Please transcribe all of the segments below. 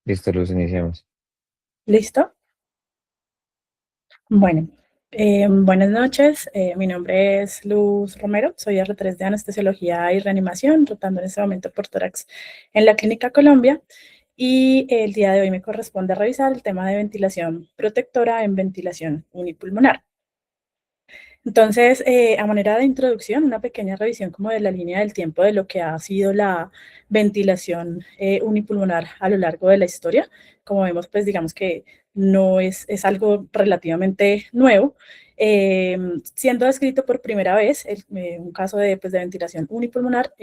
Listo, Luz, iniciamos. ¿Listo? Bueno, buenas noches. Mi nombre es Luz Romero. Soy R3 de Anestesiología y Reanimación, rotando en este momento por tórax en la Clínica Colombia. Y el día de hoy me corresponde revisar el tema de ventilación protectora en ventilación unipulmonar. Entonces, a manera de introducción, una pequeña revisión como de la línea del tiempo de lo que ha sido la ventilación unipulmonar a lo largo de la historia. Como vemos, pues digamos que no es algo relativamente nuevo, siendo descrito por primera vez un caso de, pues, de ventilación unipulmonar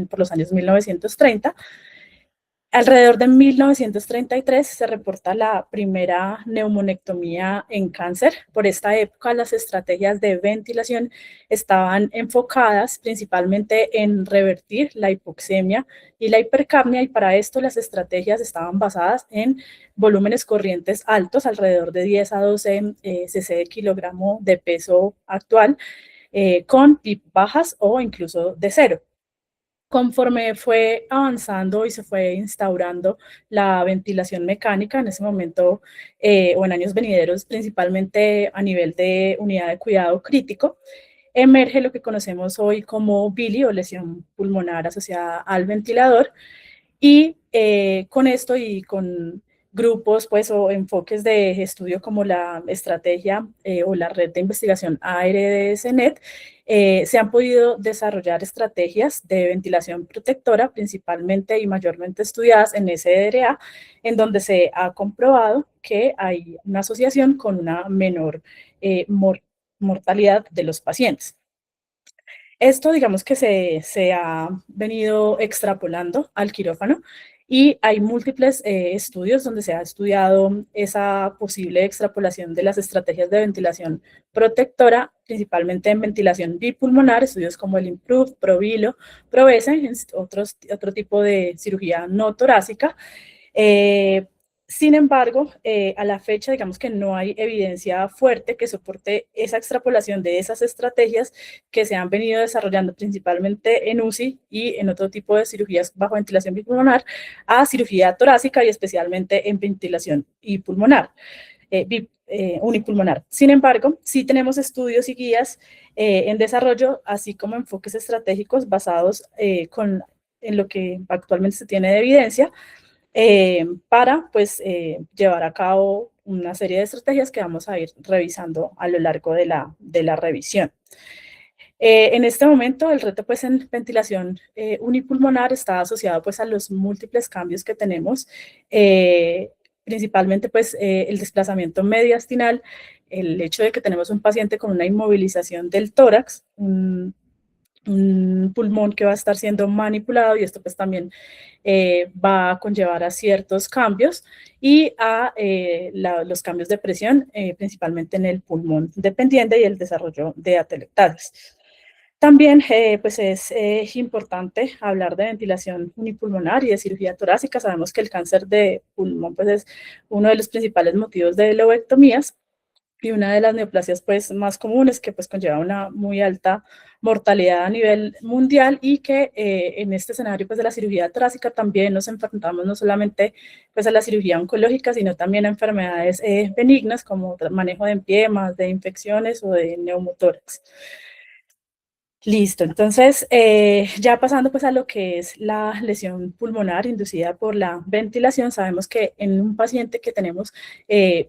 por los años 1930. Alrededor de 1933 se reporta la primera neumonectomía en cáncer. Por esta época, las estrategias de ventilación estaban enfocadas principalmente en revertir la hipoxemia y la hipercapnia, y para esto las estrategias estaban basadas en volúmenes corrientes altos, alrededor de 10 a 12 cc de kilogramo de peso actual, con PIP bajas o incluso de cero. Conforme fue avanzando y se fue instaurando la ventilación mecánica en ese momento, o en años venideros, principalmente a nivel de unidad de cuidado crítico, emerge lo que conocemos hoy como BILI o lesión pulmonar asociada al ventilador. Y con esto y con grupos, pues, o enfoques de estudio como la estrategia o la red de investigación ARDSNet, se han podido desarrollar estrategias de ventilación protectora, principalmente y mayormente estudiadas en SDRA, en donde se ha comprobado que hay una asociación con una menor mortalidad de los pacientes. Esto, digamos que se ha venido extrapolando al quirófano, y hay múltiples estudios donde se ha estudiado esa posible extrapolación de las estrategias de ventilación protectora, principalmente en ventilación bipulmonar, estudios como el IMPROVE, PROVILO, PROVESE, otro tipo de cirugía no torácica. Eh, Sin embargo, a la fecha, digamos que no hay evidencia fuerte que soporte esa extrapolación de esas estrategias que se han venido desarrollando principalmente en UCI y en otro tipo de cirugías bajo ventilación pulmonar a cirugía torácica, y especialmente en ventilación y pulmonar, unipulmonar. Sin embargo, sí tenemos estudios y guías en desarrollo, así como enfoques estratégicos basados en lo que actualmente se tiene de evidencia, para, pues, llevar a cabo una serie de estrategias que vamos a ir revisando a lo largo de la revisión. En este momento, el reto, pues, en ventilación unipulmonar está asociado, pues, a los múltiples cambios que tenemos, principalmente, pues, el desplazamiento mediastinal, el hecho de que tenemos un paciente con una inmovilización del tórax, un pulmón que va a estar siendo manipulado, y esto pues también va a conllevar a ciertos cambios y a los cambios de presión, principalmente en el pulmón dependiente y el desarrollo de atelectasis. También, pues es importante hablar de ventilación unipulmonar y de cirugía torácica. Sabemos que el cáncer de pulmón, pues, es uno de los principales motivos de lobectomías, y una de las neoplasias, pues, más comunes, que pues conlleva una muy alta mortalidad a nivel mundial, y que en este escenario, pues, de la cirugía torácica también nos enfrentamos no solamente, pues, a la cirugía oncológica, sino también a enfermedades benignas como manejo de empiemas, de infecciones o de neumotórax. Listo, entonces, ya pasando, pues, a lo que es la lesión pulmonar inducida por la ventilación, sabemos que en un paciente que tenemos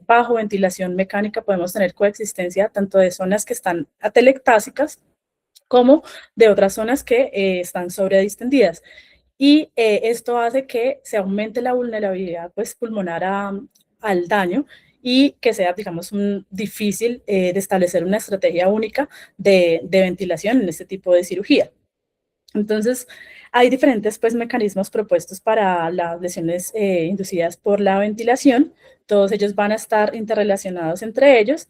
bajo ventilación mecánica podemos tener coexistencia tanto de zonas que están atelectásicas como de otras zonas que están sobredistendidas. Y esto hace que se aumente la vulnerabilidad, pues, pulmonar al daño, y que sea, digamos, difícil de establecer una estrategia única de ventilación en este tipo de cirugía. Entonces, hay diferentes, pues, mecanismos propuestos para las lesiones inducidas por la ventilación. Todos ellos van a estar interrelacionados entre ellos.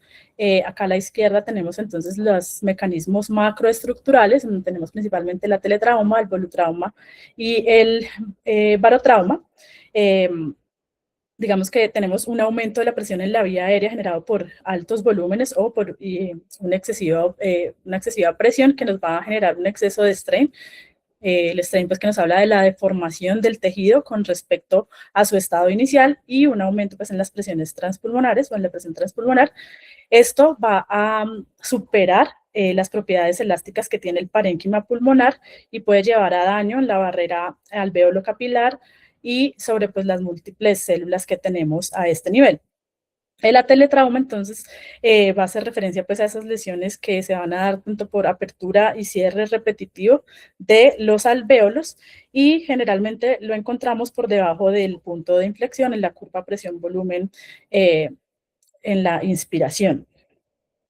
Acá a la izquierda tenemos entonces los mecanismos macroestructurales, donde tenemos principalmente la teletrauma, el volutrauma y el barotrauma. Eh, digamos que tenemos un aumento de la presión en la vía aérea generado por altos volúmenes o por una excesiva presión, que nos va a generar un exceso de strain, el strain pues, que nos habla de la deformación del tejido con respecto a su estado inicial y un aumento pues, en las presiones transpulmonares o en la presión transpulmonar. Esto va a superar las propiedades elásticas que tiene el parénquima pulmonar y puede llevar a daño en la barrera alvéolo capilar y sobre pues, las múltiples células que tenemos a este nivel. El ateletrauma, entonces, va a hacer referencia pues, a esas lesiones que se van a dar tanto por apertura y cierre repetitivo de los alvéolos y generalmente lo encontramos por debajo del punto de inflexión en la curva presión-volumen en la inspiración.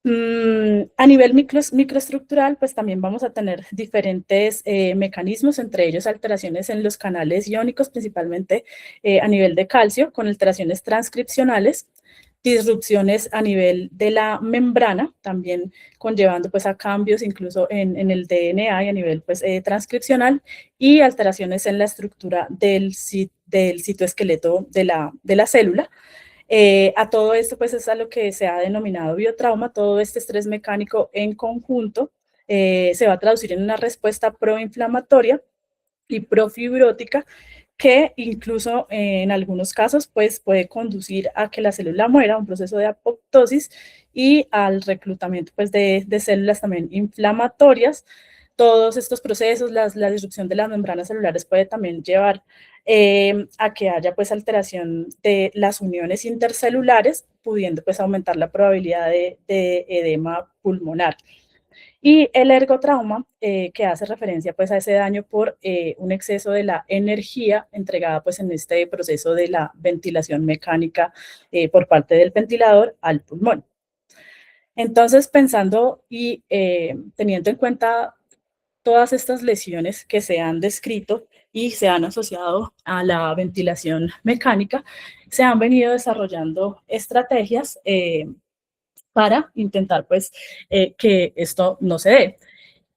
A nivel microestructural, pues también vamos a tener diferentes mecanismos, entre ellos alteraciones en los canales iónicos, principalmente a nivel de calcio, con alteraciones transcripcionales, disrupciones a nivel de la membrana, también conllevando pues a cambios incluso en el DNA y a nivel pues transcripcional, y alteraciones en la estructura del citoesqueleto de la célula. A todo esto, pues es a lo que se ha denominado biotrauma. Todo este estrés mecánico en conjunto se va a traducir en una respuesta proinflamatoria y profibrótica que incluso en algunos casos pues, puede conducir a que la célula muera, un proceso de apoptosis y al reclutamiento pues, de células también inflamatorias. Todos estos procesos, la disrupción de las membranas celulares puede también llevar a que haya pues alteración de las uniones intercelulares, pudiendo pues aumentar la probabilidad de edema pulmonar. Y el ergotrauma, que hace referencia pues a ese daño por un exceso de la energía entregada pues en este proceso de la ventilación mecánica por parte del ventilador al pulmón. Entonces, pensando y teniendo en cuenta todas estas lesiones que se han descrito y se han asociado a la ventilación mecánica, se han venido desarrollando estrategias para intentar pues que esto no se dé.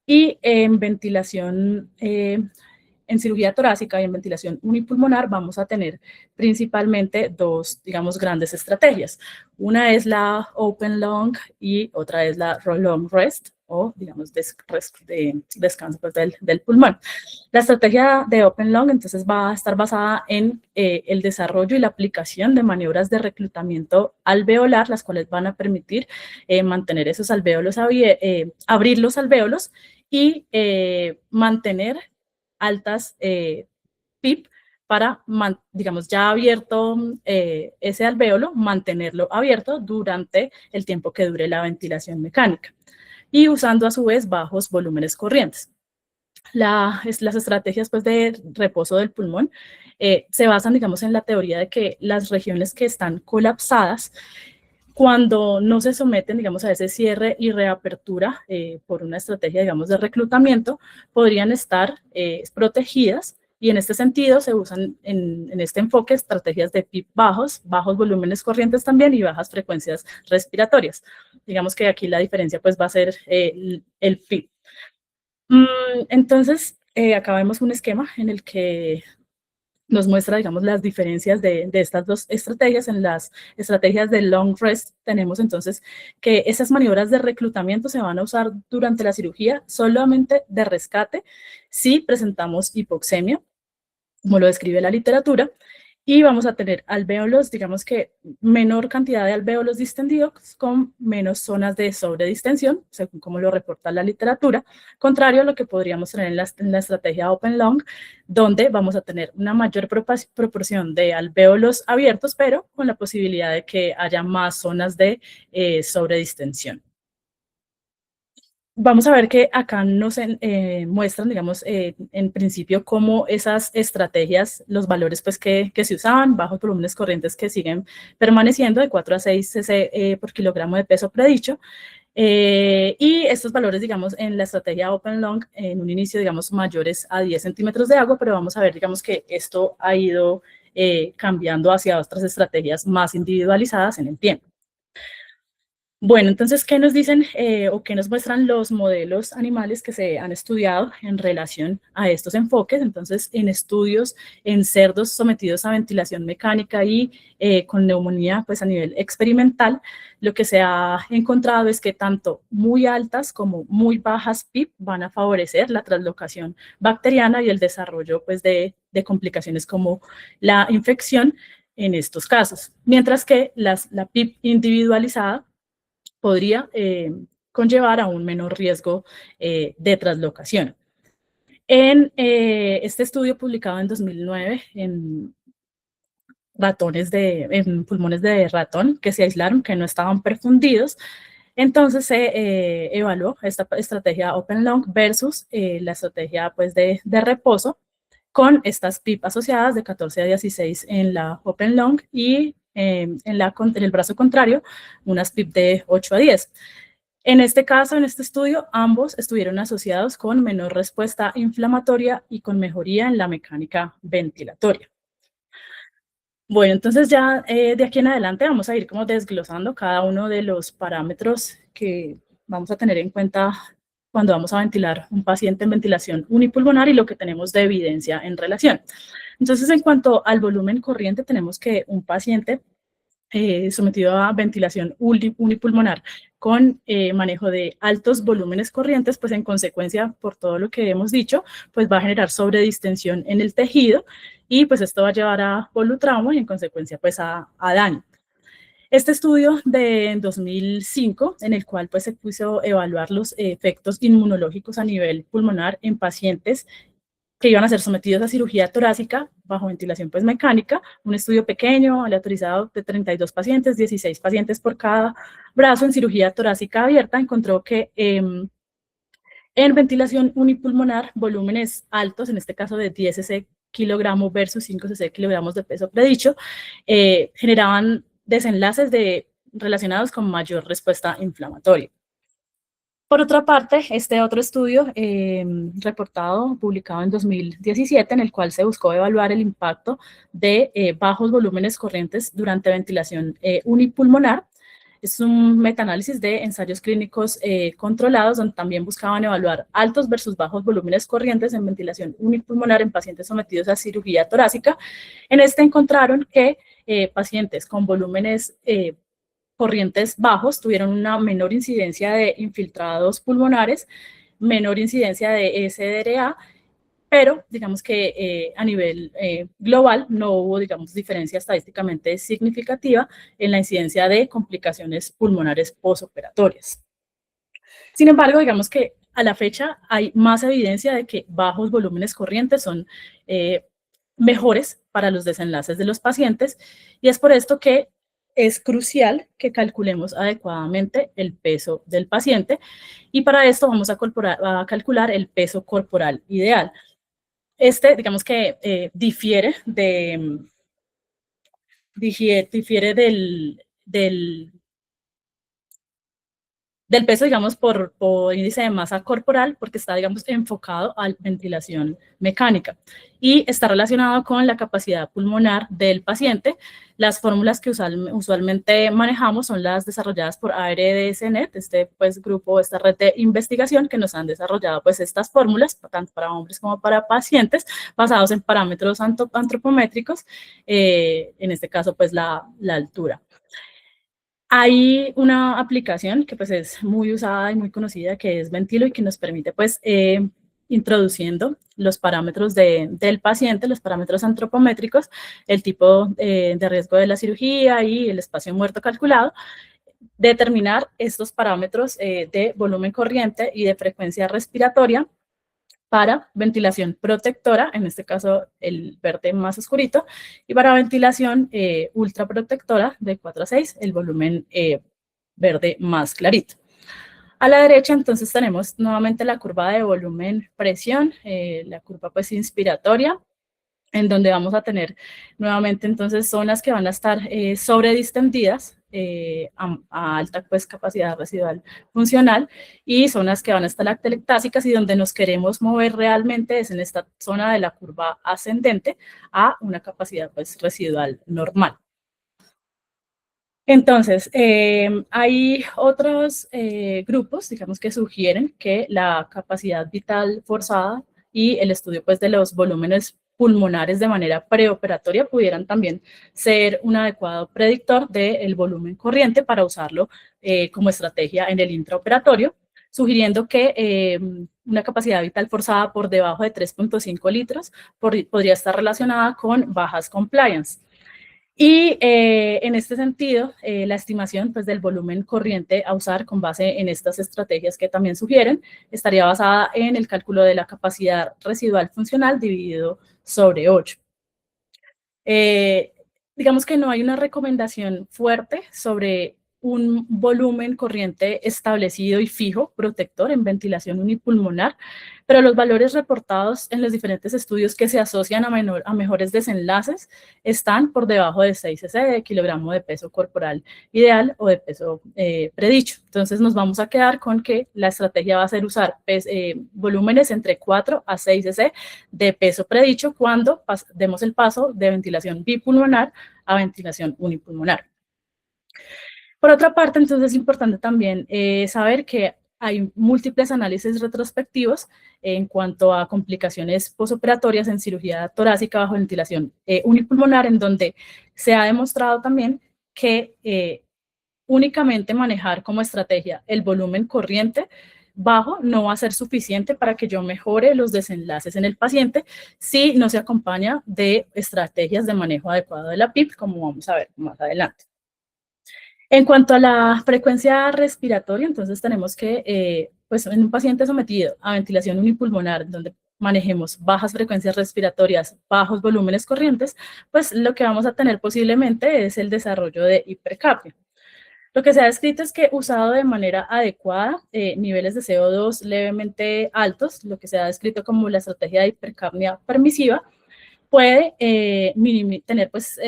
Y en ventilación, en cirugía torácica y en ventilación unipulmonar vamos a tener principalmente dos, digamos, grandes estrategias. Una es la open lung y otra es la long rest o, digamos, descanso pues, del pulmón. La estrategia de open lung entonces va a estar basada en el desarrollo y la aplicación de maniobras de reclutamiento alveolar, las cuales van a permitir mantener esos alvéolos, abrir los alvéolos y mantener altas PIP para, digamos, ya abierto ese alvéolo, mantenerlo abierto durante el tiempo que dure la ventilación mecánica y usando a su vez bajos volúmenes corrientes. Las estrategias pues, de reposo del pulmón se basan, digamos, en la teoría de que las regiones que están colapsadas, cuando no se someten, digamos, a ese cierre y reapertura por una estrategia, digamos, de reclutamiento, podrían estar protegidas y en este sentido se usan en este enfoque estrategias de PIP bajos volúmenes corrientes también y bajas frecuencias respiratorias. Digamos que aquí la diferencia pues va a ser el PIP. Entonces, acá vemos un esquema en el que nos muestra, digamos, las diferencias de estas dos estrategias. En las estrategias de long rest tenemos entonces que esas maniobras de reclutamiento se van a usar durante la cirugía solamente de rescate si presentamos hipoxemia, como lo describe la literatura, y vamos a tener alvéolos, digamos que menor cantidad de alvéolos distendidos con menos zonas de sobredistensión, según como lo reporta la literatura, contrario a lo que podríamos tener en la estrategia Open Lung, donde vamos a tener una mayor proporción de alvéolos abiertos, pero con la posibilidad de que haya más zonas de sobredistensión. Vamos a ver que acá nos muestran, digamos, en principio cómo esas estrategias, los valores pues, que se usaban, bajos volúmenes corrientes que siguen permaneciendo de 4 a 6 cc por kilogramo de peso predicho, y estos valores, digamos, en la estrategia Open Lung, en un inicio, digamos, mayores a 10 centímetros de agua, pero vamos a ver, digamos, que esto ha ido cambiando hacia otras estrategias más individualizadas en el tiempo. Bueno, entonces, ¿qué nos dicen o qué nos muestran los modelos animales que se han estudiado en relación a estos enfoques? Entonces, en estudios en cerdos sometidos a ventilación mecánica y con neumonía pues, a nivel experimental, lo que se ha encontrado es que tanto muy altas como muy bajas PIP van a favorecer la translocación bacteriana y el desarrollo pues, de complicaciones como la infección en estos casos, mientras que la PIP individualizada podría conllevar a un menor riesgo de traslocación. En este estudio publicado en 2009 en pulmones de ratón que se aislaron, que no estaban perfundidos, entonces se evaluó esta estrategia Open Lung versus la estrategia pues, de reposo con estas PIP asociadas de 14 a 16 en la Open Lung y en el brazo contrario unas PIP de 8 a 10. En este caso, en este estudio, ambos estuvieron asociados con menor respuesta inflamatoria y con mejoría en la mecánica ventilatoria. Bueno, entonces ya de aquí en adelante vamos a ir como desglosando cada uno de los parámetros que vamos a tener en cuenta cuando vamos a ventilar un paciente en ventilación unipulmonar y lo que tenemos de evidencia en relación. Entonces, en cuanto al volumen corriente, tenemos que un paciente sometido a ventilación unipulmonar con manejo de altos volúmenes corrientes, pues en consecuencia, por todo lo que hemos dicho, pues va a generar sobredistensión en el tejido y pues esto va a llevar a volutrauma y en consecuencia pues a daño. Este estudio de 2005, en el cual pues se puso evaluar los efectos inmunológicos a nivel pulmonar en pacientes que iban a ser sometidos a cirugía torácica bajo ventilación pues mecánica, un estudio pequeño, aleatorizado de 32 pacientes, 16 pacientes por cada brazo en cirugía torácica abierta, encontró que en ventilación unipulmonar, volúmenes altos, en este caso de 10 cc kilogramo versus 5 cc kilogramos de peso predicho, generaban desenlaces relacionados con mayor respuesta inflamatoria. Por otra parte, este otro estudio reportado, publicado en 2017, en el cual se buscó evaluar el impacto de bajos volúmenes corrientes durante ventilación unipulmonar. Es un metaanálisis de ensayos clínicos controlados, donde también buscaban evaluar altos versus bajos volúmenes corrientes en ventilación unipulmonar en pacientes sometidos a cirugía torácica. En este encontraron que pacientes con volúmenes corrientes bajos tuvieron una menor incidencia de infiltrados pulmonares, menor incidencia de SDRA, pero digamos que a nivel global no hubo, digamos, diferencia estadísticamente significativa en la incidencia de complicaciones pulmonares posoperatorias. Sin embargo, digamos que a la fecha hay más evidencia de que bajos volúmenes corrientes son mejores para los desenlaces de los pacientes y es por esto que es crucial que calculemos adecuadamente el peso del paciente y para esto vamos a calcular el peso corporal ideal. Este, digamos que difiere del peso, digamos, por índice de masa corporal, porque está, digamos, enfocado a ventilación mecánica y está relacionado con la capacidad pulmonar del paciente. Las fórmulas que usualmente manejamos son las desarrolladas por ARDSNet, este pues, grupo, esta red de investigación que nos han desarrollado pues, estas fórmulas, tanto para hombres como para pacientes, basados en parámetros antropométricos, en este caso, pues, la altura. Hay una aplicación que pues es muy usada y muy conocida que es Ventilo y que nos permite pues introduciendo los parámetros del paciente, los parámetros antropométricos, el tipo de riesgo de la cirugía y el espacio muerto calculado, determinar estos parámetros de volumen corriente y de frecuencia respiratoria para ventilación protectora, en este caso el verde más oscurito, y para ventilación ultraprotectora de 4 a 6, el volumen verde más clarito. A la derecha entonces tenemos nuevamente la curva de volumen-presión, la curva pues inspiratoria, en donde vamos a tener nuevamente entonces zonas que van a estar sobredistendidas a alta pues, capacidad residual funcional y zonas que van a estar atelectásicas y donde nos queremos mover realmente es en esta zona de la curva ascendente a una capacidad pues, residual normal. Entonces, hay otros grupos, digamos, que sugieren que la capacidad vital forzada y el estudio pues, de los volúmenes pulmonares de manera preoperatoria pudieran también ser un adecuado predictor del volumen corriente para usarlo como estrategia en el intraoperatorio, sugiriendo que una capacidad vital forzada por debajo de 3.5 litros podría estar relacionada con bajas compliance. Y en este sentido, la estimación pues, del volumen corriente a usar con base en estas estrategias que también sugieren estaría basada en el cálculo de la capacidad residual funcional dividido sobre 8. Eh, digamos que no hay una recomendación fuerte sobre un volumen corriente establecido y fijo, protector en ventilación unipulmonar, pero los valores reportados en los diferentes estudios que se asocian a mejores desenlaces están por debajo de 6 cc de kilogramo de peso corporal ideal o de peso predicho. Entonces nos vamos a quedar con que la estrategia va a ser usar volúmenes entre 4 a 6 cc de peso predicho cuando demos el paso de ventilación bipulmonar a ventilación unipulmonar. Por otra parte, entonces es importante también saber que hay múltiples análisis retrospectivos en cuanto a complicaciones posoperatorias en cirugía torácica bajo ventilación unipulmonar, en donde se ha demostrado también que únicamente manejar como estrategia el volumen corriente bajo no va a ser suficiente para que yo mejore los desenlaces en el paciente si no se acompaña de estrategias de manejo adecuado de la PIP, como vamos a ver más adelante. En cuanto a la frecuencia respiratoria, entonces tenemos que, pues en un paciente sometido a ventilación unipulmonar, donde manejemos bajas frecuencias respiratorias, bajos volúmenes corrientes, pues lo que vamos a tener posiblemente es el desarrollo de hipercapnia. Lo que se ha descrito es que usado de manera adecuada, niveles de CO2 levemente altos, lo que se ha descrito como la estrategia de hipercapnia permisiva, puede tener pues,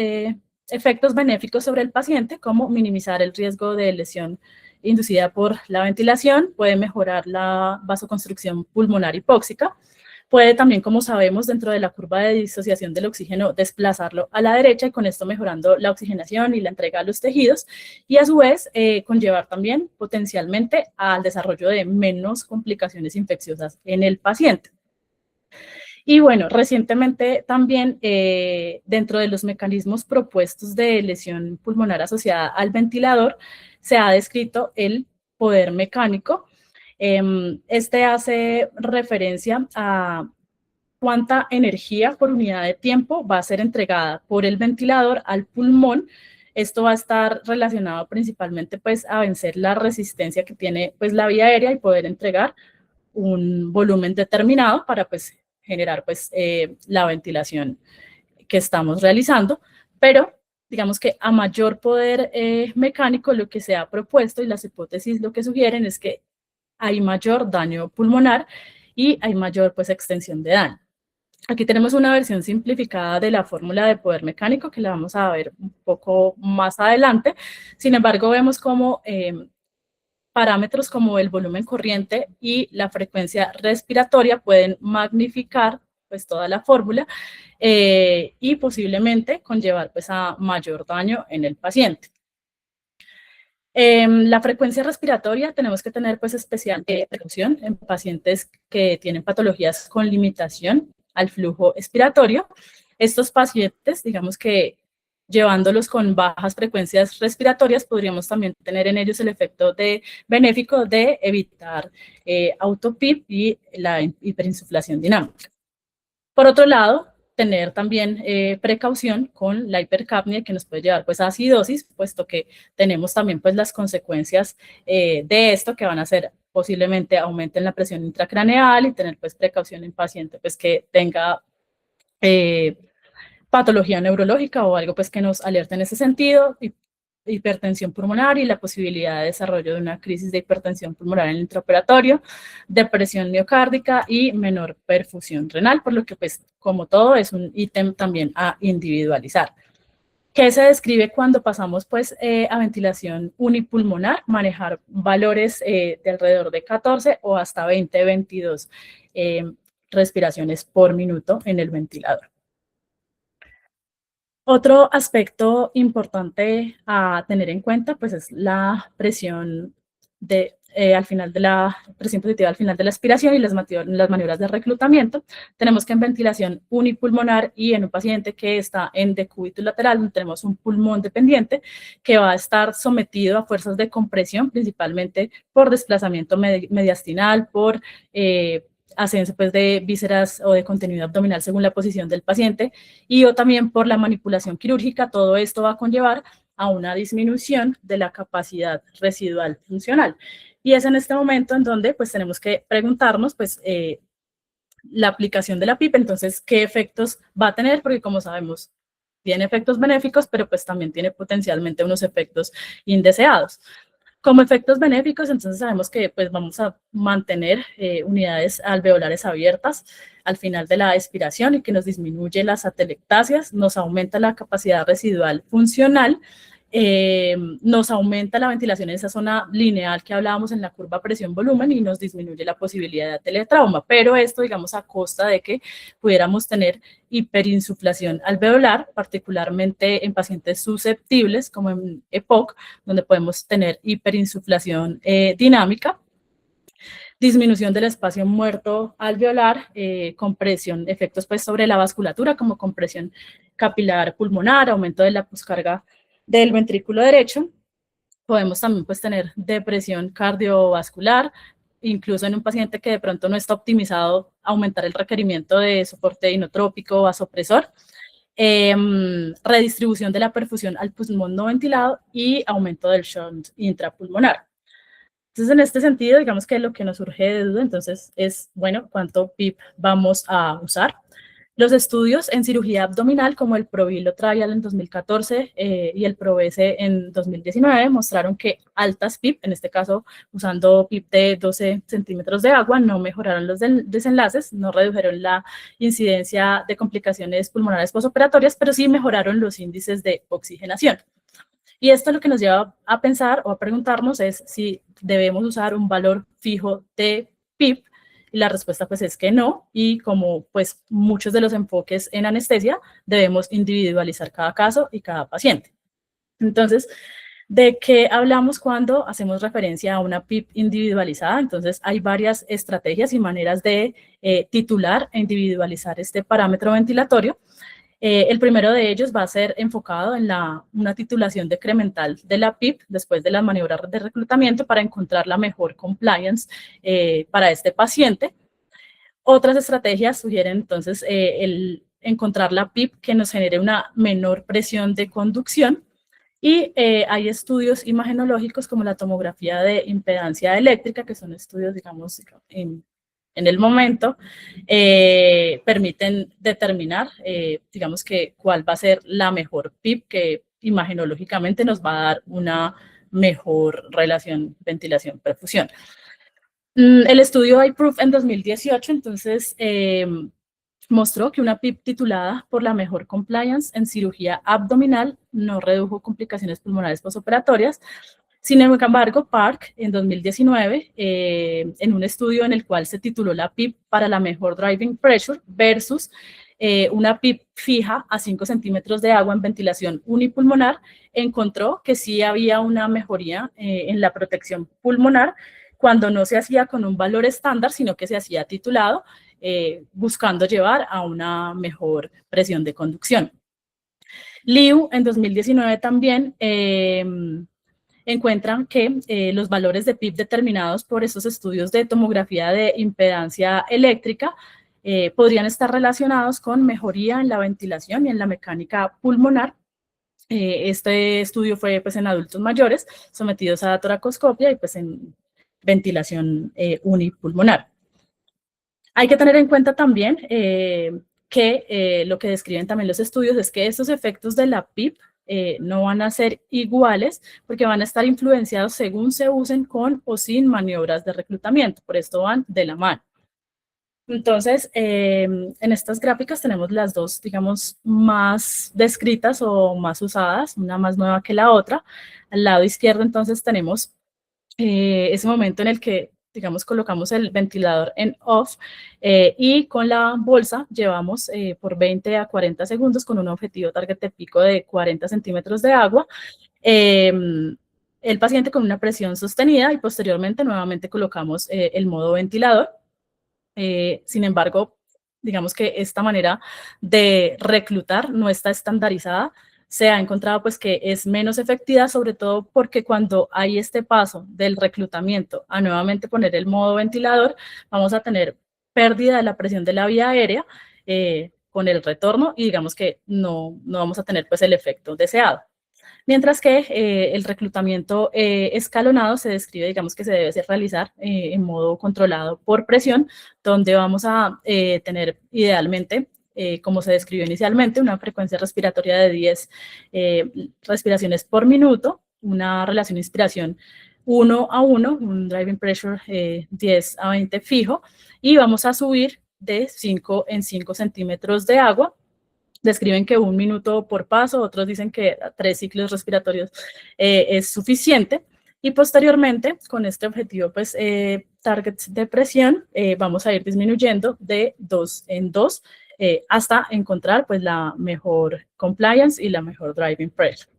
efectos benéficos sobre el paciente, como minimizar el riesgo de lesión inducida por la ventilación, puede mejorar la vasoconstricción pulmonar hipóxica, puede también, como sabemos, dentro de la curva de disociación del oxígeno, desplazarlo a la derecha y con esto mejorando la oxigenación y la entrega a los tejidos y a su vez conllevar también potencialmente al desarrollo de menos complicaciones infecciosas en el paciente. Y bueno, recientemente también dentro de los mecanismos propuestos de lesión pulmonar asociada al ventilador se ha descrito el poder mecánico. Este hace referencia a cuánta energía por unidad de tiempo va a ser entregada por el ventilador al pulmón. Esto va a estar relacionado principalmente pues a vencer la resistencia que tiene pues la vía aérea y poder entregar un volumen determinado para pues generar pues la ventilación que estamos realizando, pero digamos que a mayor poder mecánico lo que se ha propuesto y las hipótesis lo que sugieren es que hay mayor daño pulmonar y hay mayor pues extensión de daño. Aquí tenemos una versión simplificada de la fórmula de poder mecánico que la vamos a ver un poco más adelante. Sin embargo, vemos cómo parámetros como el volumen corriente y la frecuencia respiratoria pueden magnificar pues toda la fórmula y posiblemente conllevar pues a mayor daño en el paciente. La frecuencia respiratoria tenemos que tener pues especial precaución en pacientes que tienen patologías con limitación al flujo expiratorio. Estos pacientes, digamos que llevándolos con bajas frecuencias respiratorias, podríamos también tener en ellos el efecto benéfico de evitar autopip y la hiperinsuflación dinámica. Por otro lado, tener también precaución con la hipercapnia que nos puede llevar pues a acidosis, puesto que tenemos también pues las consecuencias de esto que van a ser posiblemente aumenten la presión intracraneal y tener pues precaución en paciente pues que tenga patología neurológica o algo pues que nos alerte en ese sentido, hipertensión pulmonar y la posibilidad de desarrollo de una crisis de hipertensión pulmonar en el intraoperatorio, depresión miocárdica y menor perfusión renal, por lo que pues como todo es un ítem también a individualizar. ¿Qué se describe cuando pasamos pues a ventilación unipulmonar? Manejar valores de alrededor de 14 o hasta 20, 22 respiraciones por minuto en el ventilador. Otro aspecto importante a tener en cuenta, pues, es la presión al final de la presión positiva al final de la aspiración y las maniobras de reclutamiento. Tenemos que en ventilación unipulmonar y en un paciente que está en decúbito lateral, tenemos un pulmón dependiente que va a estar sometido a fuerzas de compresión, principalmente por desplazamiento mediastinal, por ascenso pues, de vísceras o de contenido abdominal según la posición del paciente, y o también por la manipulación quirúrgica. Todo esto va a conllevar a una disminución de la capacidad residual funcional. Y es en este momento en donde pues tenemos que preguntarnos pues la aplicación de la PIP, entonces qué efectos va a tener, porque como sabemos tiene efectos benéficos, pero pues también tiene potencialmente unos efectos indeseados. Como efectos benéficos, entonces sabemos que pues, vamos a mantener unidades alveolares abiertas al final de la expiración y que nos disminuye las atelectasias, nos aumenta la capacidad residual funcional, nos aumenta la ventilación en esa zona lineal que hablábamos en la curva presión-volumen y nos disminuye la posibilidad de teletrauma, pero esto, digamos, a costa de que pudiéramos tener hiperinsuflación alveolar, particularmente en pacientes susceptibles, como en EPOC, donde podemos tener hiperinsuflación dinámica, disminución del espacio muerto alveolar, compresión, efectos pues sobre la vasculatura como compresión capilar pulmonar, aumento de la poscarga del ventrículo derecho. Podemos también pues tener depresión cardiovascular, incluso en un paciente que de pronto no está optimizado, aumentar el requerimiento de soporte inotrópico o vasopresor, redistribución de la perfusión al pulmón no ventilado y aumento del shunt intrapulmonar. Entonces, en este sentido, digamos que lo que nos surge de duda, entonces, es, bueno, ¿cuánto PIP vamos a usar? Los estudios en cirugía abdominal, como el ProVilo Trial en 2014 y el ProVese en 2019, mostraron que altas PIP, en este caso usando PIP de 12 centímetros de agua, no mejoraron los desenlaces, no redujeron la incidencia de complicaciones pulmonares postoperatorias, pero sí mejoraron los índices de oxigenación. Y esto lo que nos lleva a pensar o a preguntarnos es si debemos usar un valor fijo de PIP, y la respuesta pues es que no, y como pues muchos de los enfoques en anestesia, debemos individualizar cada caso y cada paciente. Entonces, ¿de qué hablamos cuando hacemos referencia a una PIP individualizada? Entonces, hay varias estrategias y maneras de titular e individualizar este parámetro ventilatorio. El primero de ellos va a ser enfocado en una titulación decremental de la PIP después de las maniobras de reclutamiento para encontrar la mejor compliance para este paciente. Otras estrategias sugieren entonces el encontrar la PIP que nos genere una menor presión de conducción, y hay estudios imagenológicos como la tomografía de impedancia eléctrica, que son estudios, digamos, en el momento, permiten determinar, digamos que cuál va a ser la mejor PIP que imagenológicamente nos va a dar una mejor relación ventilación-perfusión. El estudio iProof en 2018, entonces, mostró que una PIP titulada por la mejor compliance en cirugía abdominal no redujo complicaciones pulmonares postoperatorias. Sin embargo, Park en 2019, en un estudio en el cual se tituló la PIP para la mejor driving pressure versus una PIP fija a 5 centímetros de agua en ventilación unipulmonar, encontró que sí había una mejoría en la protección pulmonar cuando no se hacía con un valor estándar, sino que se hacía titulado, buscando llevar a una mejor presión de conducción. Liu en 2019 también encuentran que los valores de PIP determinados por estos estudios de tomografía de impedancia eléctrica podrían estar relacionados con mejoría en la ventilación y en la mecánica pulmonar. Este estudio fue pues, en adultos mayores sometidos a toracoscopia y pues en ventilación unipulmonar. Hay que tener en cuenta también que lo que describen también los estudios es que estos efectos de la PIP no van a ser iguales porque van a estar influenciados según se usen con o sin maniobras de reclutamiento, por esto van de la mano. Entonces, en estas gráficas tenemos las dos, digamos, más descritas o más usadas, una más nueva que la otra. Al lado izquierdo, entonces, tenemos ese momento en el que digamos, colocamos el ventilador en off y con la bolsa llevamos por 20 a 40 segundos con un objetivo target de pico de 40 centímetros de agua. El paciente con una presión sostenida y posteriormente nuevamente colocamos el modo ventilador. Sin embargo, digamos que esta manera de reclutar no está estandarizada. Se ha encontrado pues que es menos efectiva, sobre todo porque cuando hay este paso del reclutamiento a nuevamente poner el modo ventilador, vamos a tener pérdida de la presión de la vía aérea con el retorno y digamos que no vamos a tener pues el efecto deseado. Mientras que el reclutamiento escalonado se describe, digamos que se debe realizar en modo controlado por presión, donde vamos a tener idealmente, como se describió inicialmente, una frecuencia respiratoria de 10 respiraciones por minuto, una relación inspiración 1 a 1, un driving pressure 10 a 20 fijo, y vamos a subir de 5 en 5 centímetros de agua. Describen que 1 minuto por paso, otros dicen que 3 ciclos respiratorios es suficiente. Y posteriormente, con este objetivo, pues, targets de presión, vamos a ir disminuyendo de 2 en 2 hasta encontrar pues, la mejor compliance y la mejor driving pressure.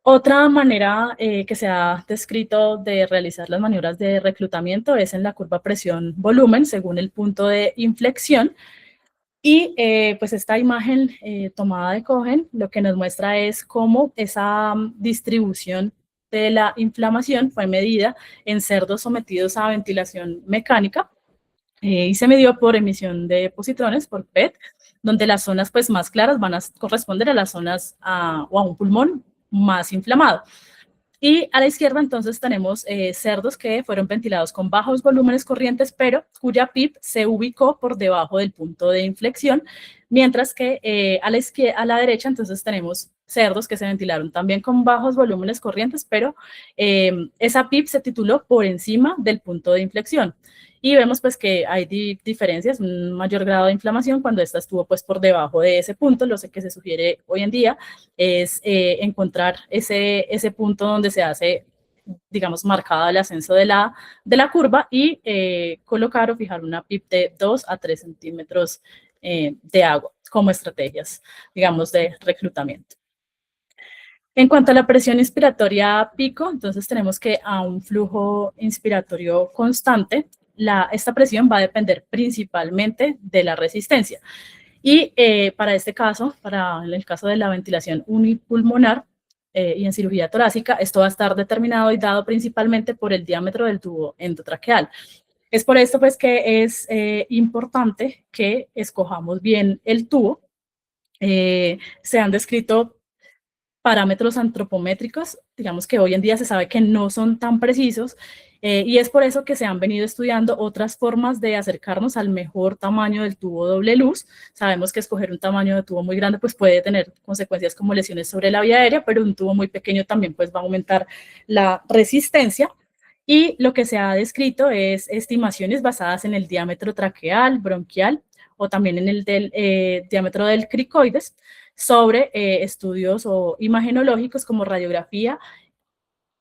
Otra manera que se ha descrito de realizar las maniobras de reclutamiento es en la curva presión-volumen según el punto de inflexión. Y pues esta imagen tomada de Cohen lo que nos muestra es cómo esa distribución de la inflamación fue medida en cerdos sometidos a ventilación mecánica y se midió por emisión de positrones, por PET, donde las zonas pues, más claras van a corresponder a las zonas o a un pulmón más inflamado. Y a la izquierda entonces tenemos cerdos que fueron ventilados con bajos volúmenes corrientes, pero cuya PIP se ubicó por debajo del punto de inflexión, mientras que a la derecha entonces tenemos cerdos que se ventilaron también con bajos volúmenes corrientes, pero esa PIP se tituló por encima del punto de inflexión. Y vemos pues que hay diferencias, un mayor grado de inflamación cuando esta estuvo pues por debajo de ese punto. Lo que se sugiere hoy en día es encontrar ese punto donde se hace, digamos, marcado el ascenso de la curva y colocar o fijar una PIP de 2 a 3 centímetros de agua como estrategias, digamos, de reclutamiento. En cuanto a la presión inspiratoria pico, entonces tenemos que a un flujo inspiratorio constante, esta presión va a depender principalmente de la resistencia. Y para este caso, para el caso de la ventilación unipulmonar y en cirugía torácica, esto va a estar determinado y dado principalmente por el diámetro del tubo endotraqueal. Es por esto pues que es importante que escojamos bien el tubo. Se han descrito parámetros antropométricos, digamos que hoy en día se sabe que no son tan precisos y es por eso que se han venido estudiando otras formas de acercarnos al mejor tamaño del tubo doble luz. Sabemos que escoger un tamaño de tubo muy grande pues puede tener consecuencias como lesiones sobre la vía aérea, pero un tubo muy pequeño también pues va a aumentar la resistencia. Y lo que se ha descrito es estimaciones basadas en el diámetro traqueal, bronquial o también en el diámetro del cricoides, sobre estudios o imagenológicos como radiografía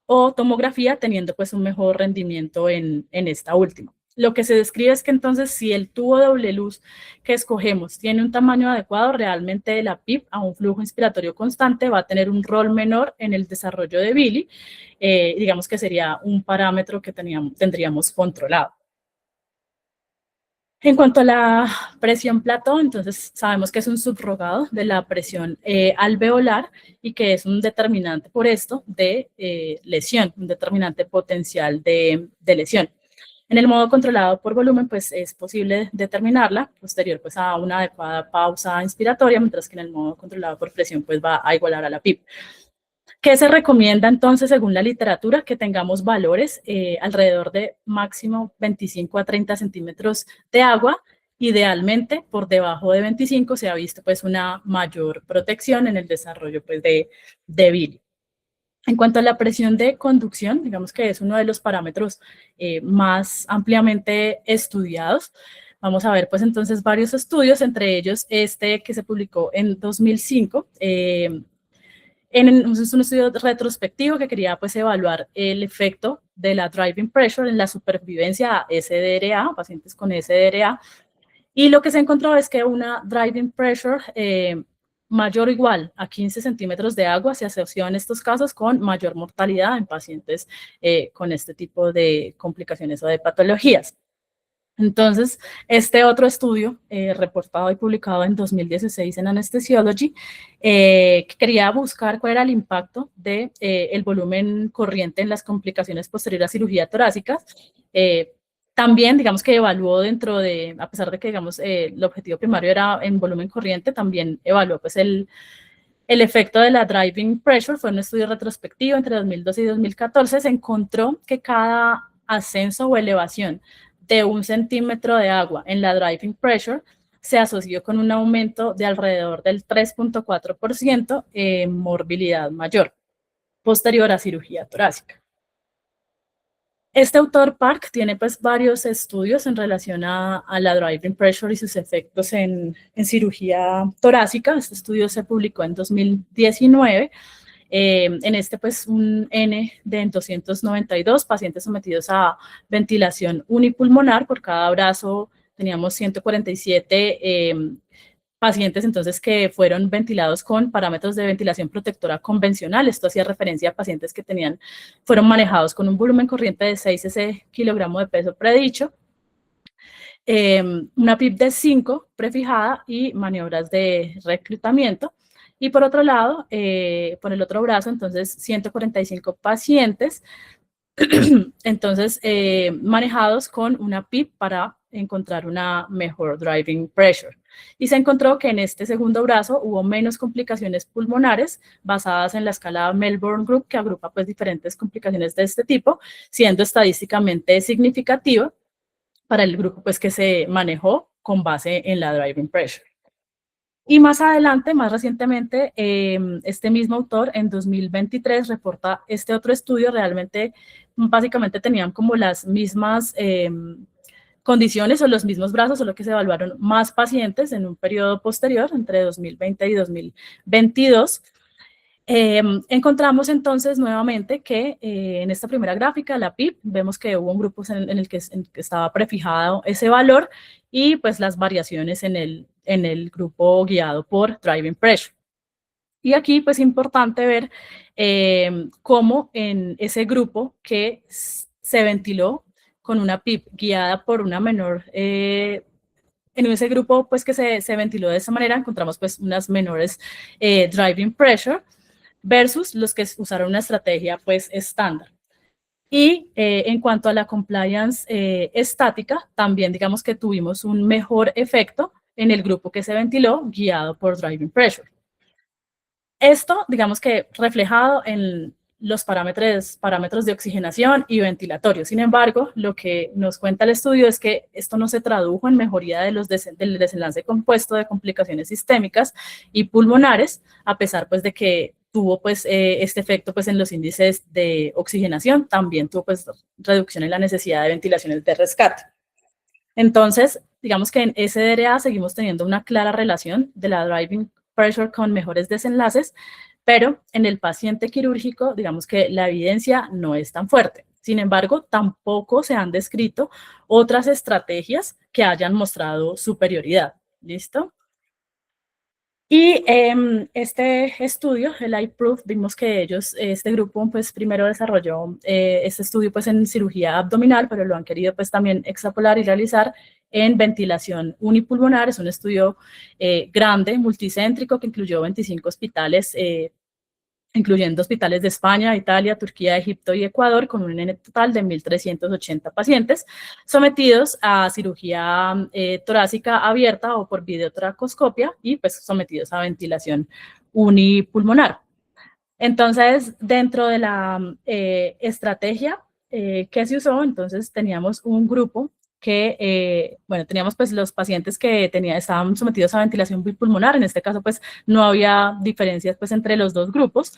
o tomografía, teniendo pues un mejor rendimiento en esta última. Lo que se describe es que entonces si el tubo doble luz que escogemos tiene un tamaño adecuado, realmente la PIP a un flujo inspiratorio constante va a tener un rol menor en el desarrollo de Billy, digamos que sería un parámetro que tendríamos controlado. En cuanto a la presión plató, entonces sabemos que es un subrogado de la presión alveolar y que es un determinante por esto de lesión, un determinante potencial de lesión. En el modo controlado por volumen, pues es posible determinarla posterior pues, a una adecuada pausa inspiratoria, mientras que en el modo controlado por presión pues va a igualar a la PIP. ¿Qué se recomienda entonces según la literatura? Que tengamos valores alrededor de máximo 25 a 30 centímetros de agua. Idealmente por debajo de 25 se ha visto pues una mayor protección en el desarrollo pues de Billy. En cuanto a la presión de conducción, digamos que es uno de los parámetros más ampliamente estudiados. Vamos a ver pues entonces varios estudios, entre ellos este que se publicó en 2005, Es un estudio retrospectivo que quería pues evaluar el efecto de la driving pressure en la supervivencia a SDRA, pacientes con SDRA, y lo que se encontró es que una driving pressure mayor o igual a 15 centímetros de agua se asoció en estos casos con mayor mortalidad en pacientes con este tipo de complicaciones o de patologías. Entonces, este otro estudio, reportado y publicado en 2016 en Anesthesiology, que quería buscar cuál era el impacto de el volumen corriente en las complicaciones posteriores a cirugía torácica. También, digamos que evaluó dentro de, a pesar de que, digamos, el objetivo primario era en volumen corriente, también evaluó pues el efecto de la driving pressure. Fue un estudio retrospectivo entre 2012 y 2014. Se encontró que cada ascenso o elevación de 1 centímetro de agua en la driving pressure se asoció con un aumento de alrededor del 3.4% en morbilidad mayor posterior a cirugía torácica. Este autor, Park, tiene pues varios estudios en relación a la driving pressure y sus efectos en cirugía torácica. Este estudio se publicó en 2019. En este, pues, un N de 292 pacientes sometidos a ventilación unipulmonar. Por cada brazo teníamos 147 pacientes entonces que fueron ventilados con parámetros de ventilación protectora convencional. Esto hacía referencia a pacientes que fueron manejados con un volumen corriente de 6 cc kilogramo de peso predicho, una PIP de 5 prefijada y maniobras de reclutamiento. Y por otro lado, por el otro brazo, entonces 145 pacientes, entonces manejados con una PIP para encontrar una mejor driving pressure. Y se encontró que en este segundo brazo hubo menos complicaciones pulmonares basadas en la escala Melbourne Group, que agrupa pues diferentes complicaciones de este tipo, siendo estadísticamente significativa para el grupo pues que se manejó con base en la driving pressure. Y más adelante, más recientemente, este mismo autor en 2023 reporta este otro estudio. Realmente, básicamente tenían como las mismas condiciones o los mismos brazos, solo que se evaluaron más pacientes en un periodo posterior, entre 2020 y 2022. Encontramos entonces nuevamente que en esta primera gráfica, la PIP, vemos que hubo un grupo en el que estaba prefijado ese valor y pues las variaciones en el grupo guiado por driving pressure. Y aquí pues es importante ver cómo en ese grupo que se ventiló con una PIP guiada por una menor, en ese grupo pues que se ventiló de esta manera, encontramos pues unas menores driving pressure versus los que usaron una estrategia pues estándar. Y en cuanto a la compliance estática, también digamos que tuvimos un mejor efecto en el grupo que se ventiló guiado por driving pressure. Esto, digamos que reflejado en los parámetros de oxigenación y ventilatorio. Sin embargo, lo que nos cuenta el estudio es que esto no se tradujo en mejoría del desenlace compuesto de complicaciones sistémicas y pulmonares, a pesar pues de que tuvo pues este efecto pues en los índices de oxigenación, también tuvo pues reducción en la necesidad de ventilaciones de rescate. Entonces, digamos que en SDRA seguimos teniendo una clara relación de la driving pressure con mejores desenlaces, pero en el paciente quirúrgico, digamos que la evidencia no es tan fuerte. Sin embargo, tampoco se han descrito otras estrategias que hayan mostrado superioridad. ¿Listo? Y este estudio, el iProof, vimos que este grupo, pues primero desarrolló este estudio pues en cirugía abdominal, pero lo han querido pues también extrapolar y realizar en ventilación unipulmonar. Es un estudio grande, multicéntrico, que incluyó 25 hospitales, incluyendo hospitales de España, Italia, Turquía, Egipto y Ecuador, con un N total de 1.380 pacientes sometidos a cirugía torácica abierta o por videotracoscopia y pues sometidos a ventilación unipulmonar. Entonces, dentro de la estrategia que se usó, entonces teníamos un grupo que, bueno, teníamos pues los pacientes que estaban sometidos a ventilación bipulmonar. En este caso pues no había diferencias pues entre los dos grupos.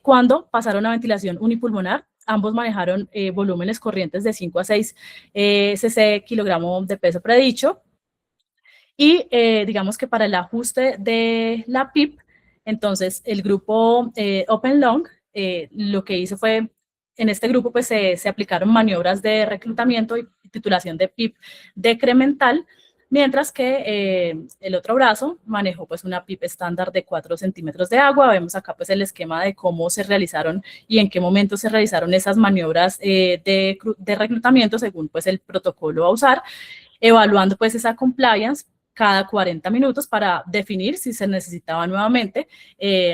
Cuando pasaron a ventilación unipulmonar, ambos manejaron volúmenes corrientes de 5 a 6 cc kilogramo de peso predicho. Y digamos que para el ajuste de la PIP, Entonces, el grupo Open Lung lo que hizo fue, en este grupo pues se aplicaron maniobras de reclutamiento y titulación de PIP decremental, mientras que el otro brazo manejó pues una PIP estándar de 4 centímetros de agua. Vemos acá pues el esquema de cómo se realizaron y en qué momento se realizaron esas maniobras de reclutamiento según pues el protocolo a usar, evaluando pues esa compliance cada 40 minutos para definir si se necesitaba nuevamente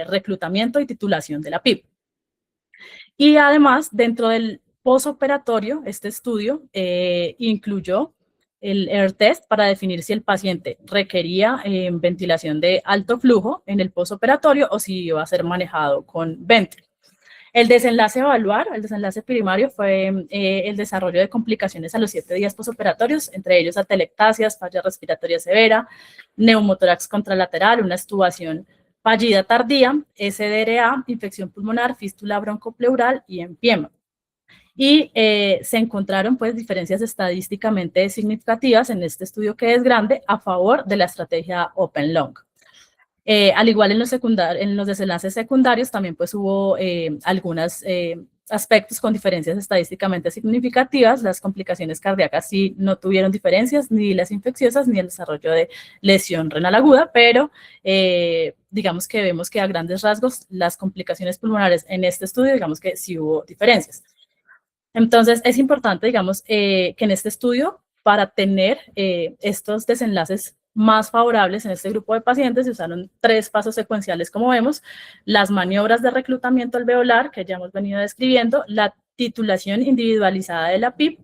reclutamiento y titulación de la PIP. Y además, dentro del posoperatorio, este estudio incluyó el air test para definir si el paciente requería ventilación de alto flujo en el posoperatorio o si iba a ser manejado con ventre. El desenlace a evaluar, el desenlace primario fue el desarrollo de complicaciones a los 7 días posoperatorios, entre ellos atelectasias, falla respiratoria severa, neumotórax contralateral, una extubación fallida tardía, SDRA, infección pulmonar, fístula broncopleural y empiema. Y se encontraron pues diferencias estadísticamente significativas en este estudio, que es grande, a favor de la estrategia Open Lung. Al igual en los desenlaces secundarios también pues hubo algunos aspectos con diferencias estadísticamente significativas. Las complicaciones cardíacas sí no tuvieron diferencias, ni las infecciosas, ni el desarrollo de lesión renal aguda, pero digamos que vemos que a grandes rasgos las complicaciones pulmonares en este estudio, digamos que sí hubo diferencias. Entonces es importante, digamos, que en este estudio, para tener estos desenlaces más favorables en este grupo de pacientes, se usaron 3 pasos secuenciales, como vemos: las maniobras de reclutamiento alveolar, que ya hemos venido describiendo, la titulación individualizada de la PIP,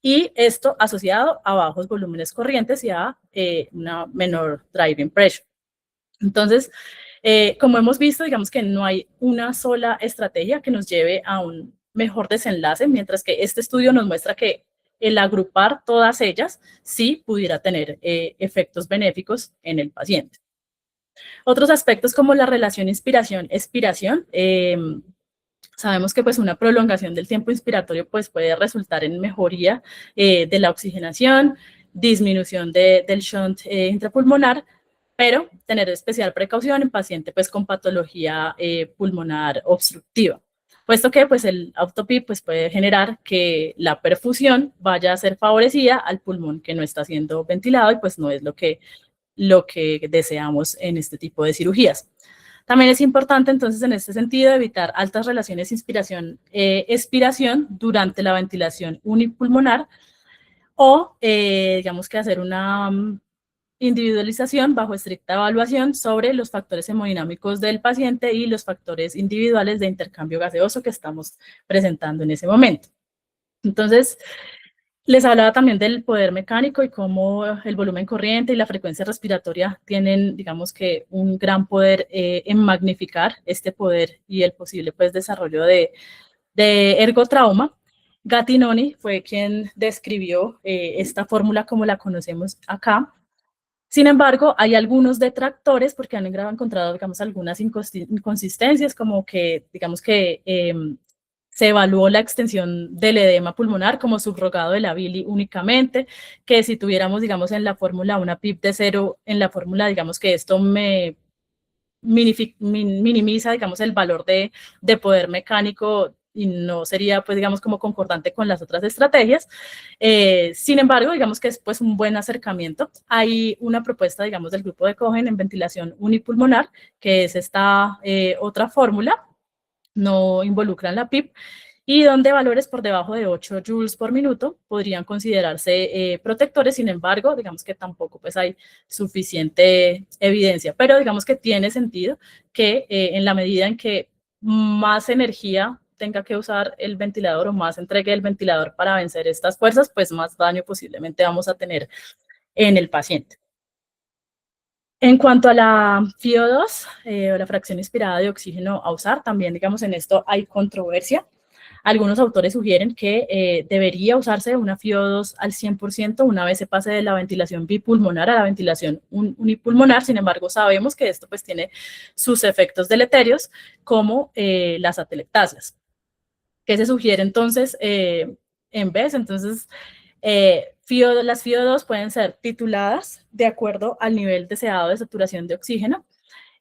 y esto asociado a bajos volúmenes corrientes y a una menor driving pressure. Entonces, como hemos visto, digamos que no hay una sola estrategia que nos lleve a un mejor desenlace, mientras que este estudio nos muestra que el agrupar todas ellas sí pudiera tener efectos benéficos en el paciente. Otros aspectos como la relación inspiración-expiración, sabemos que pues una prolongación del tiempo inspiratorio pues puede resultar en mejoría de la oxigenación, disminución del shunt intrapulmonar, pero tener especial precaución en paciente pues con patología pulmonar obstructiva, puesto que pues el auto-PIP pues puede generar que la perfusión vaya a ser favorecida al pulmón que no está siendo ventilado, y pues no es lo que deseamos en este tipo de cirugías. También es importante, entonces, en este sentido, evitar altas relaciones inspiración-expiración durante la ventilación unipulmonar, o, digamos que hacer una individualización bajo estricta evaluación sobre los factores hemodinámicos del paciente y los factores individuales de intercambio gaseoso que estamos presentando en ese momento. Entonces, les hablaba también del poder mecánico y cómo el volumen corriente y la frecuencia respiratoria tienen, digamos que, un gran poder en magnificar este poder y el posible pues, desarrollo de ergotrauma. Gattinoni fue quien describió esta fórmula como la conocemos acá. Sin embargo, hay algunos detractores porque han encontrado, digamos, algunas inconsistencias, como que, digamos que se evaluó la extensión del edema pulmonar como subrogado de la bili únicamente, que si tuviéramos, digamos, en la fórmula una PIP de 0, en la fórmula, digamos que esto minimiza, digamos, el valor de poder mecánico y no sería, pues, digamos, como concordante con las otras estrategias. Sin embargo, digamos que es, pues, un buen acercamiento. Hay una propuesta, digamos, del grupo de Cohen en ventilación unipulmonar, que es esta otra fórmula, no involucran la PIP, y donde valores por debajo de 8 joules por minuto podrían considerarse protectores. Sin embargo, digamos que tampoco pues hay suficiente evidencia, pero digamos que tiene sentido que en la medida en que más energía tenga que usar el ventilador o más entregue el ventilador para vencer estas fuerzas, pues más daño posiblemente vamos a tener en el paciente. En cuanto a la FiO2 o la fracción inspirada de oxígeno a usar, también, digamos, en esto hay controversia. Algunos autores sugieren que debería usarse una FiO2 al 100% una vez se pase de la ventilación bipulmonar a la ventilación unipulmonar. Sin embargo, sabemos que esto pues tiene sus efectos deleterios, como las atelectasias. ¿Qué se sugiere entonces en vez? Entonces, las FiO2 pueden ser tituladas de acuerdo al nivel deseado de saturación de oxígeno,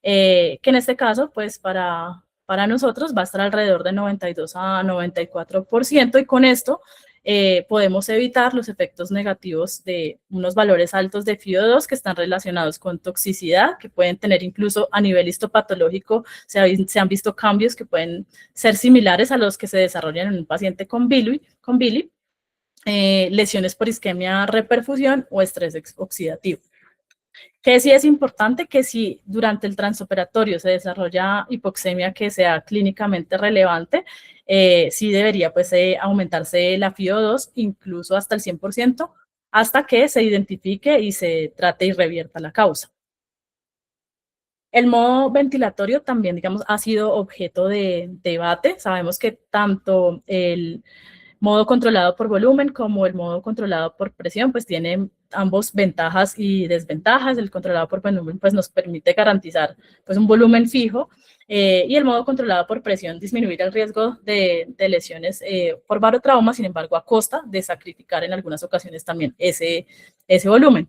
que en este caso, pues para nosotros va a estar alrededor de 92 a 94%, y con esto podemos evitar los efectos negativos de unos valores altos de FiO2 que están relacionados con toxicidad, que pueden tener incluso a nivel histopatológico, se han visto cambios que pueden ser similares a los que se desarrollan en un paciente con Billy, lesiones por isquemia, reperfusión o estrés oxidativo. Que sí es importante que si durante el transoperatorio se desarrolla hipoxemia que sea clínicamente relevante, sí debería pues aumentarse la FiO2 incluso hasta el 100%, hasta que se identifique y se trate y revierta la causa. El modo ventilatorio también, digamos, ha sido objeto de debate. Sabemos que tanto el modo controlado por volumen como el modo controlado por presión, pues tienen ambos ventajas y desventajas. El controlado por volumen pues nos permite garantizar pues un volumen fijo, y el modo controlado por presión disminuir el riesgo de lesiones por barotrauma, sin embargo a costa de sacrificar en algunas ocasiones también ese volumen.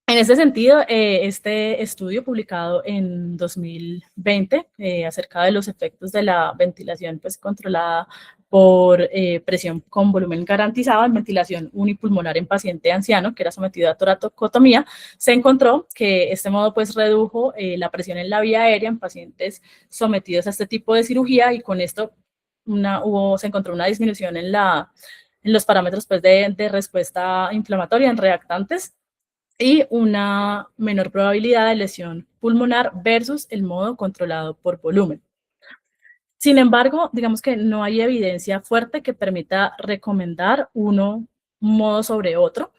En ese sentido, este estudio publicado en 2020 acerca de los efectos de la ventilación pues, controlada por presión con volumen garantizado en ventilación unipulmonar en paciente anciano que era sometido a toracotomía, se encontró que este modo pues, redujo la presión en la vía aérea en pacientes sometidos a este tipo de cirugía, y con esto se encontró una disminución en los parámetros pues, de respuesta inflamatoria en reactantes y una menor probabilidad de lesión pulmonar versus el modo controlado por volumen. Sin embargo, digamos que no hay evidencia fuerte que permita recomendar un modo sobre otro.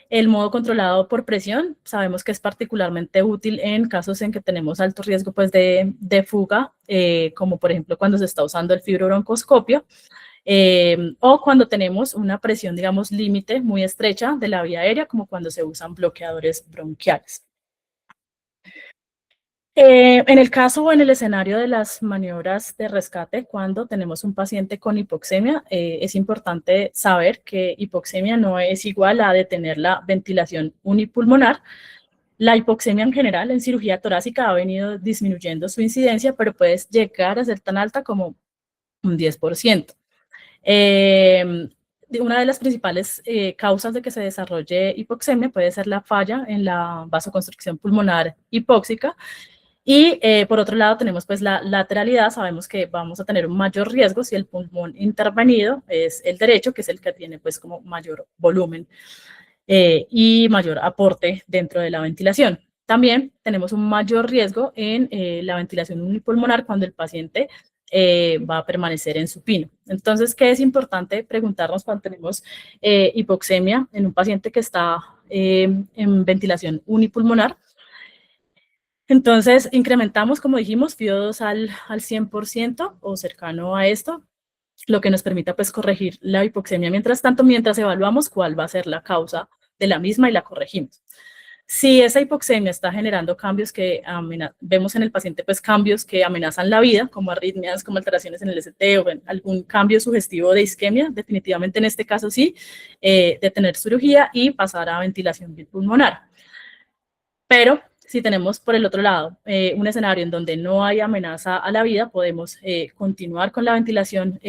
El modo controlado por presión sabemos que es particularmente útil en casos en que tenemos alto riesgo pues, de fuga, como por ejemplo cuando se está usando el fibrobroncoscopio, o cuando tenemos una presión, digamos, límite muy estrecha de la vía aérea, como cuando se usan bloqueadores bronquiales. En el caso o en el escenario de las maniobras de rescate, cuando tenemos un paciente con hipoxemia, es importante saber que hipoxemia no es igual a detener la ventilación unipulmonar. La hipoxemia en general en cirugía torácica ha venido disminuyendo su incidencia, pero puede llegar a ser tan alta como un 10%. Una de las principales causas de que se desarrolle hipoxemia puede ser la falla en la vasoconstricción pulmonar hipóxica. Y por otro lado tenemos pues la lateralidad. Sabemos que vamos a tener un mayor riesgo si el pulmón intervenido es el derecho, que es el que tiene pues como mayor volumen y mayor aporte dentro de la ventilación. También tenemos un mayor riesgo en la ventilación unipulmonar cuando el paciente va a permanecer en supino. Entonces, ¿qué es importante preguntarnos cuando tenemos hipoxemia en un paciente que está en ventilación unipulmonar? Entonces, incrementamos, como dijimos, FiO2 al 100% o cercano a esto, lo que nos permita pues corregir la hipoxemia mientras tanto, mientras evaluamos cuál va a ser la causa de la misma y la corregimos. Si esa hipoxemia está generando cambios que vemos en el paciente, pues cambios que amenazan la vida, como arritmias, como alteraciones en el ST o en algún cambio sugestivo de isquemia, definitivamente en este caso sí, detener cirugía y pasar a ventilación pulmonar. Pero si tenemos por el otro lado un escenario en donde no hay amenaza a la vida, podemos continuar con la ventilación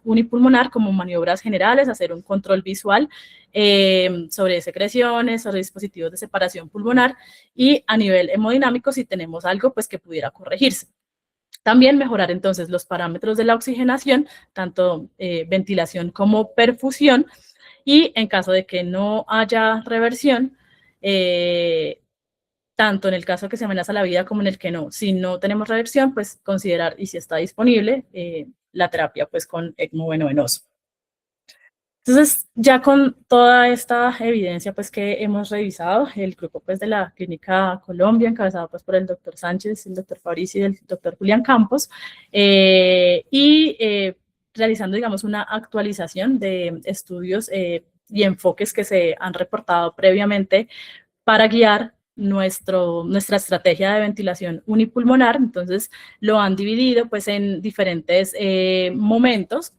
unipulmonar como maniobras generales, hacer un control visual sobre secreciones, sobre dispositivos de separación pulmonar, y a nivel hemodinámico si tenemos algo pues que pudiera corregirse. También mejorar entonces los parámetros de la oxigenación, tanto ventilación como perfusión, y en caso de que no haya reversión, tanto en el caso que se amenaza la vida como en el que no. Si no tenemos reversión, pues considerar, y si está disponible, la terapia pues con ECMO venoso. Entonces, ya con toda esta evidencia pues que hemos revisado, el grupo pues de la Clínica Colombia, encabezado pues por el doctor Sánchez, el doctor Fabrici y el doctor Julián Campos, realizando, digamos, una actualización de estudios y enfoques que se han reportado previamente para guiar nuestra estrategia de ventilación unipulmonar. Entonces, lo han dividido pues en diferentes momentos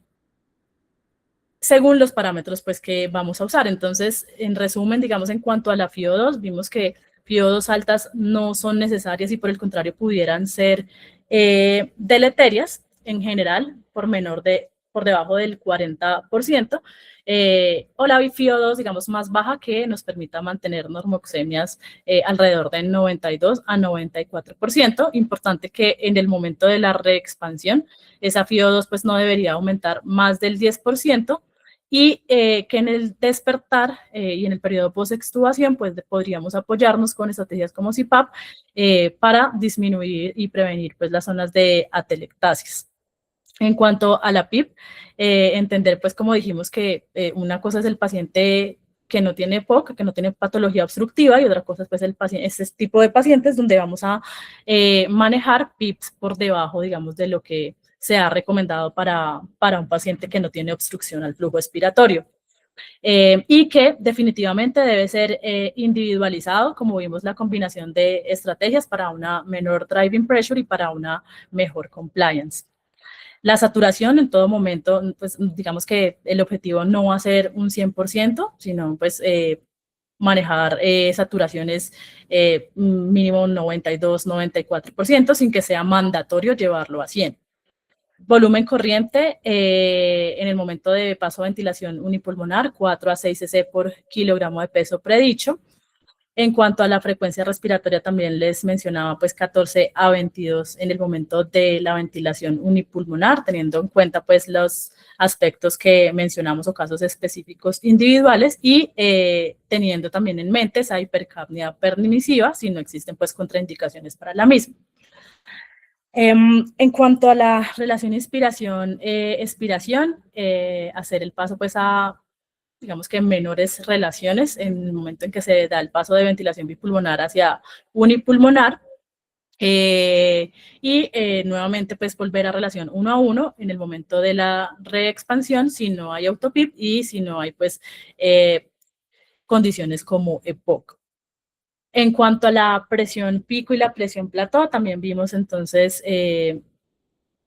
según los parámetros pues que vamos a usar. Entonces, en resumen, digamos, en cuanto a la FiO2, vimos que FIO2 altas no son necesarias y por el contrario pudieran ser deleterias en general por debajo del 40%, o la FIO2, digamos, más baja que nos permita mantener normoxemias alrededor del 92 a 94%. Importante que en el momento de la reexpansión, esa FIO2 pues no debería aumentar más del 10%, y que en el despertar y en el periodo post-extubación pues podríamos apoyarnos con estrategias como CPAP para disminuir y prevenir pues las zonas de atelectasis. En cuanto a la PIP, entender pues como dijimos que una cosa es el paciente que no tiene POC, que no tiene patología obstructiva, y otra cosa es pues este tipo de pacientes donde vamos a manejar PIPs por debajo, digamos, de lo que se ha recomendado para un paciente que no tiene obstrucción al flujo expiratorio. Y que definitivamente debe ser individualizado, como vimos la combinación de estrategias para una menor driving pressure y para una mejor compliance. La saturación en todo momento, pues digamos que el objetivo no va a ser un 100%, sino pues manejar saturaciones mínimo 92, 94%, sin que sea mandatorio llevarlo a 100. Volumen corriente en el momento de paso a ventilación unipulmonar, 4 a 6 cc por kilogramo de peso predicho. En cuanto a la frecuencia respiratoria, también les mencionaba pues 14 a 22 en el momento de la ventilación unipulmonar, teniendo en cuenta pues los aspectos que mencionamos o casos específicos individuales, y teniendo también en mente esa hipercapnia permisiva si no existen pues contraindicaciones para la misma. En cuanto a la relación inspiración-expiración, hacer el paso pues a, digamos que menores relaciones en el momento en que se da el paso de ventilación bipulmonar hacia unipulmonar, y nuevamente pues volver a relación 1 a 1 en el momento de la reexpansión si no hay autopip y si no hay pues condiciones como EPOC. En cuanto a la presión pico y la presión plató, también vimos entonces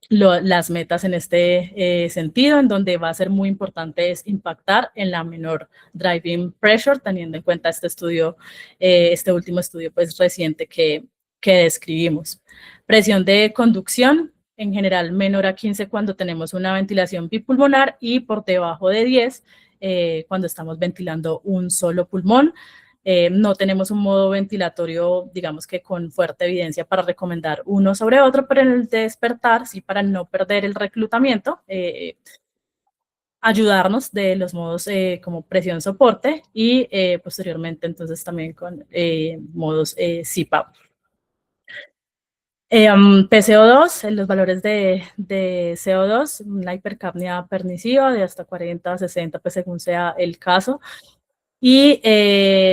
las metas en este sentido, en donde va a ser muy importante es impactar en la menor driving pressure, teniendo en cuenta este último estudio pues reciente que describimos. Presión de conducción, en general menor a 15 cuando tenemos una ventilación bipulmonar y por debajo de 10 cuando estamos ventilando un solo pulmón. No tenemos un modo ventilatorio, digamos que con fuerte evidencia para recomendar uno sobre otro, pero en el despertar, sí, para no perder el reclutamiento, ayudarnos de los modos como presión soporte y posteriormente entonces también con modos CPAP. PCO2, los valores de CO2, una hipercapnia permisiva de hasta 40, 60, pues según sea el caso. Y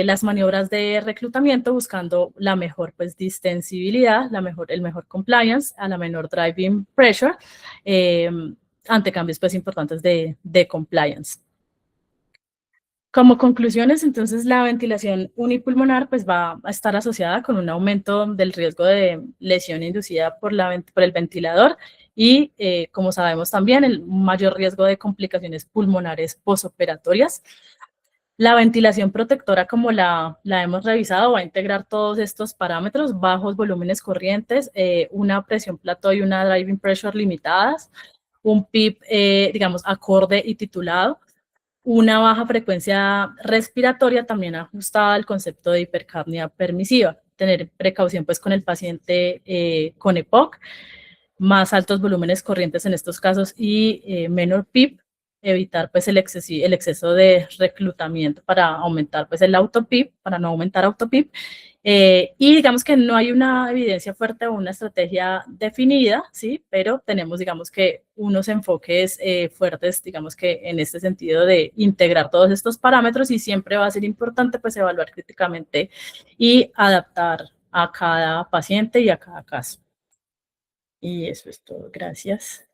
las maniobras de reclutamiento buscando la mejor pues distensibilidad, el mejor compliance, a la menor driving pressure, ante cambios pues importantes de compliance. Como conclusiones, entonces la ventilación unipulmonar pues va a estar asociada con un aumento del riesgo de lesión inducida por el ventilador y, como sabemos también, el mayor riesgo de complicaciones pulmonares posoperatorias. La ventilación protectora, como la hemos revisado, va a integrar todos estos parámetros: bajos volúmenes corrientes, una presión plató y una driving pressure limitadas, un PIP, digamos, acorde y titulado, una baja frecuencia respiratoria también ajustada al concepto de hipercapnia permisiva, tener precaución pues con el paciente con EPOC, más altos volúmenes corrientes en estos casos y menor PIP, evitar pues el exceso de reclutamiento para aumentar pues el autopip, para no aumentar autopip, y digamos que no hay una evidencia fuerte o una estrategia definida, ¿sí? Pero tenemos digamos que unos enfoques fuertes, digamos que en este sentido de integrar todos estos parámetros, y siempre va a ser importante pues evaluar críticamente y adaptar a cada paciente y a cada caso. Y eso es todo, gracias.